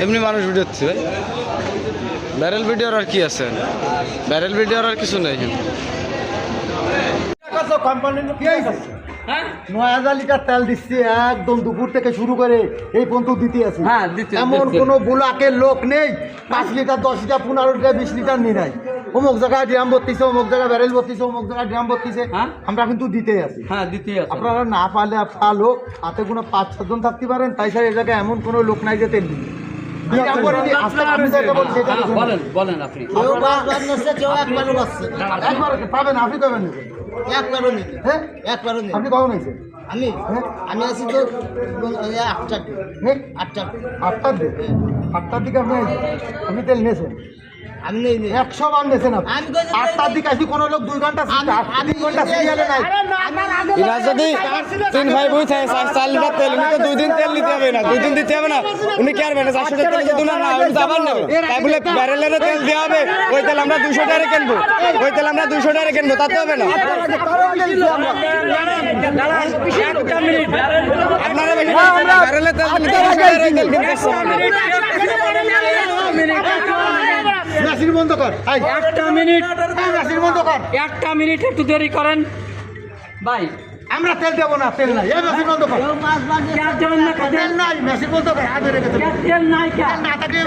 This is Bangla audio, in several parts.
এমনি মানুষ ভিডিও হচ্ছে ভাই, ব্যারেল ভিডিওর আর কি আছে, ব্যারেল ভিডিওর আর কিছু নেই। ৯,০০০ লিটার তেল দিচ্ছে একদম দুপুর থেকে শুরু করে এই পর্যন্ত দিতে আছে। এমন কোনো বুলাকের লোক নেই 5 লিটার 10 লিটার 15 লিটার 20 লিটার নিয়ে নাই। অমুক জায়গায় ড্রাম ভর্তিছে, অমুক জায়গায় ব্যারেল ভর্তিছে, অমুক জায়গায় ড্রাম ভর্তিছে, আমরা কিন্তু দিতে আছি। আপনারা না পারলে আপনার লোক হাতে কোনো 5-6 জন থাকতে পারেন, তাই স্যার এই জায়গায় এমন কোনো লোক নাই যে তেল দিবে। পাবেন আপনি পাবেন আপনি কখন হয়েছে? আমি আছি তো 8টার দিকে আপনি তেল নিয়েছেন? আমি নেই 100 বার নিয়েছেন আপনি। 8টার দিকে আসি কোনো লোক 2 ঘন্টা 3 ঘন্টা সিরিয়ালে নাই। এরা যদি 3 ভাই বই থাকে 4 লিটার তেল, উনি তো 2 দিন তেল নিতে হবে না, 2 দিন দিতে হবে না, উনি কি আর 400 টাকা তেল যদি না উনি আবার নেবে, তাই বলে ব্যারেলের তেল দেওয়া হবে, ওই তেল আমরা 200 টাকা কিনবো, ওই তেল আমরা 200 টাকা কিনবো, তাতে হবে না। আপনারা বেশি ব্যারেলের তেল নিতে 200 টাকা তেল কিনতেছেন। মেশিন বন্ধ কর, একটা মিনিট, মেশিন বন্ধ কর, 1 মিনিট একটু দেরি করেন ভাই। আমরা তেল দেবো না, তেল নাই, এই মেশিন বন্ধ কর, তেল নাই, মেশিন বন্ধ কর, আগে রেখে দেবো। তেল নাই না থাকলে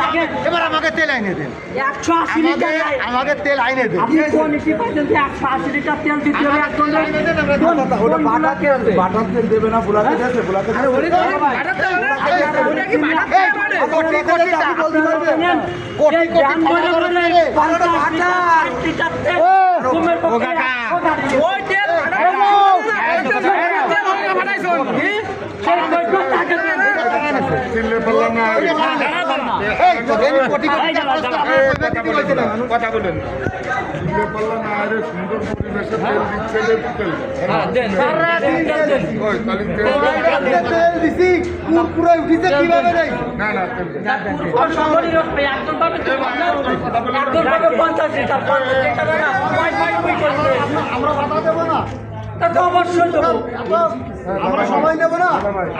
এবার আমাকে তেল আইনে দেন, 180 লিটার আমাকে তেল আইনে দেন। আপনি কোন নীতি পাইছেন যে 180 লিটার তেল দিতে হবে একজন? ওটা বাটার তেল দেবে না, বুলাকে দেবে, বুলাকে কথা বলেন সুন্দর পরিবেশে তেল দিচ্ছে পুরো উঠিছে কিভাবে নেই? না না আমরা বাধা দেবো না, অবশ্যই দেবো, আমরা সময় নেবো না,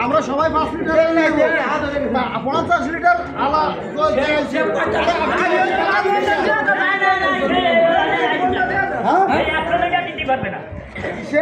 আমরা সবাই 5 লিটার তেল নেব, 50 লিটার আলা সে